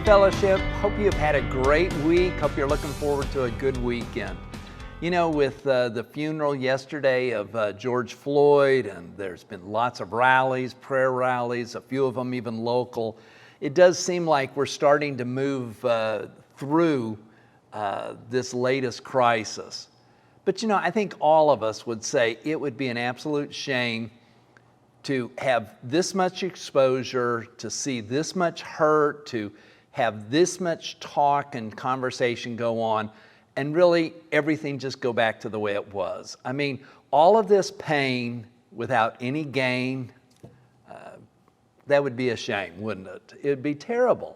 Fellowship. Hope you've had a great week. Hope you're looking forward to a good weekend. You know, with the funeral yesterday of George Floyd, and there's been lots of rallies, prayer rallies, a few of them even local, it does seem like we're starting to move through this latest crisis. But you know, I think all of us would say it would be an absolute shame to have this much exposure, to see this much hurt, to have this much talk and conversation go on, and really everything just go back to the way it was. I mean, all of this pain without any gain, that would be a shame, wouldn't it? It would be terrible.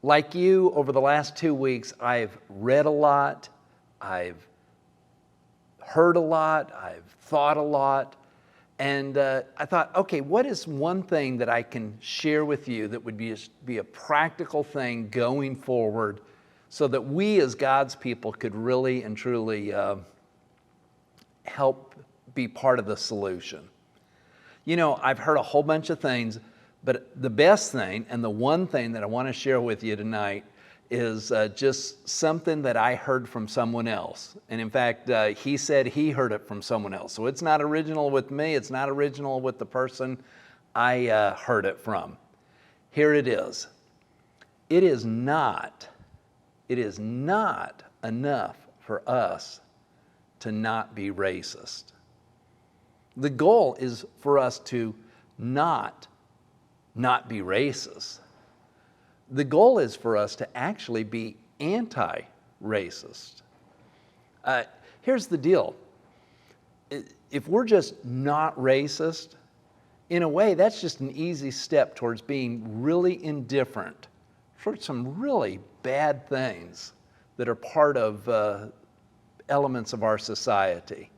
Like you, over the last 2 weeks, I've read a lot, I've heard a lot, I've thought a lot, and I thought, okay, what is one thing that I can share with you that would be a practical thing going forward so that we as God's people could really and truly help be part of the solution? You know, I've heard a whole bunch of things, but the best thing and the one thing that I want to share with you tonight is just something that I heard from someone else. And in fact, he said he heard it from someone else. So it's not original with me. It's not original with the person I heard it from. Here it is. It is not enough for us to not be racist. The goal is for us to not be racist. The goal is for us to actually be anti-racist. Here's the deal. If we're just not racist, in a way, that's just an easy step towards being really indifferent towards some really bad things that are part of elements of our society.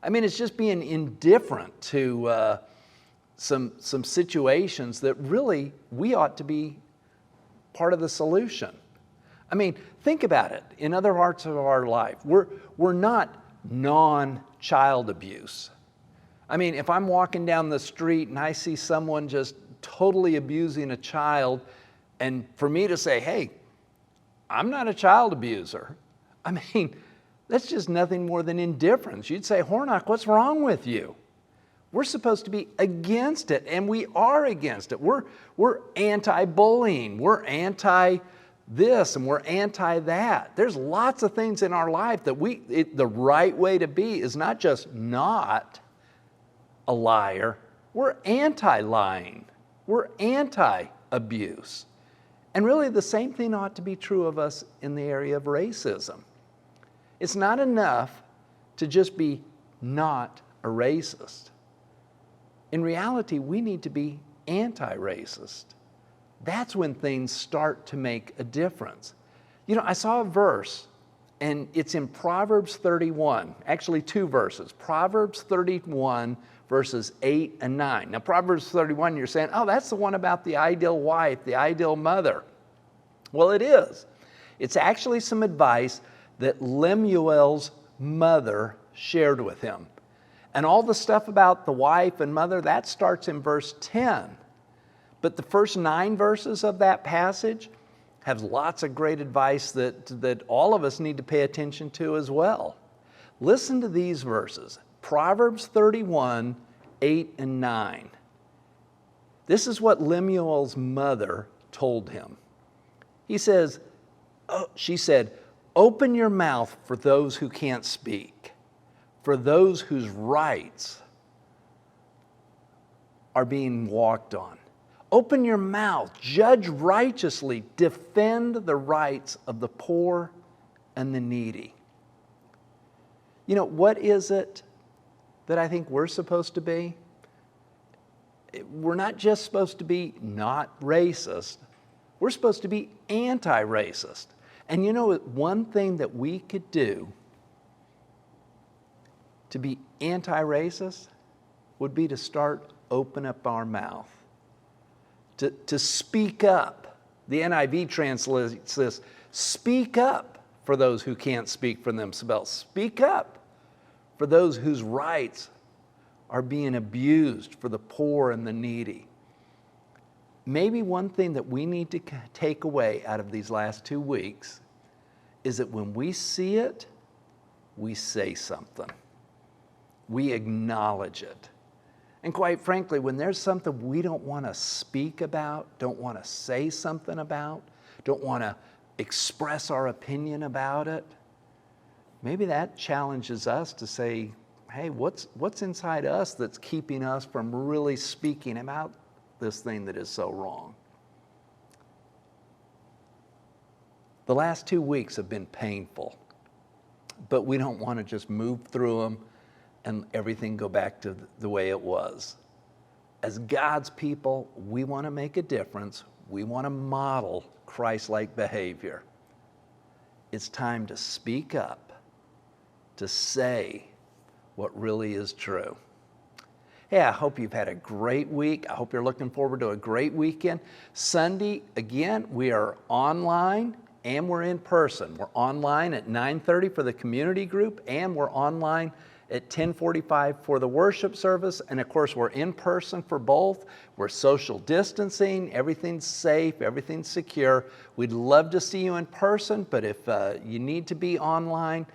I mean, it's just being indifferent to some situations that really we ought to be part of the solution. I mean, think about it. In other parts of our life, we're not non-child abuse. I mean, if I'm walking down the street and I see someone just totally abusing a child, and for me to say, hey, I'm not a child abuser, I mean, that's just nothing more than indifference. You'd say, Hornock, what's wrong with you? We're supposed to be against it, and we are against it. We're anti-bullying, we're anti-this, and we're anti-that. There's lots of things in our life that the right way to be is not just not a liar, we're anti-lying, we're anti-abuse. And really the same thing ought to be true of us in the area of racism. It's not enough to just be not a racist. In reality, we need to be anti-racist. That's when things start to make a difference. You know, I saw a verse, and it's in Proverbs 31, actually 2 verses. Proverbs 31, verses 8 and 9. Now, Proverbs 31, you're saying, oh, that's the one about the ideal wife, the ideal mother. Well, it is. It's actually some advice that Lemuel's mother shared with him. And all the stuff about the wife and mother, that starts in verse 10. But the first 9 verses of that passage have lots of great advice that all of us need to pay attention to as well. Listen to these verses. Proverbs 31, 8 and 9. This is what Lemuel's mother told him. She said, open your mouth for those who can't speak, for those whose rights are being walked on. Open your mouth, judge righteously, defend the rights of the poor and the needy. You know, what is it that I think we're supposed to be? We're not just supposed to be not racist. We're supposed to be anti-racist. And you know, one thing that we could do to be anti-racist would be to start open up our mouth, to speak up. The NIV translates this, speak up for those who can't speak for themselves. Speak up for those whose rights are being abused, for the poor and the needy. maybe one thing that we need to take away out of these last 2 weeks is that when we see it, we say something. We acknowledge it. And quite frankly, when there's something we don't want to speak about, don't want to say something about, don't want to express our opinion about it, maybe that challenges us to say, hey, what's inside us that's keeping us from really speaking about this thing that is so wrong? The last 2 weeks have been painful, but we don't want to just move through them and everything go back to the way it was. As God's people, we want to make a difference. We want to model Christ-like behavior. It's time to speak up, to say what really is true. Hey, I hope you've had a great week. I hope you're looking forward to a great weekend. Sunday, again, we are online and we're in person. We're online at 9:30 for the community group, and we're online at 10:45 for the worship service. And of course, we're in person for both. We're social distancing, everything's safe, everything's secure. We'd love to see you in person, but if you need to be online,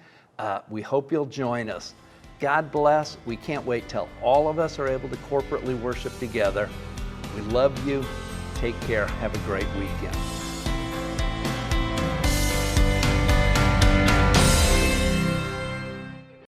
we hope you'll join us. God bless. We can't wait till all of us are able to corporately worship together. We love you. Take care. Have a great weekend.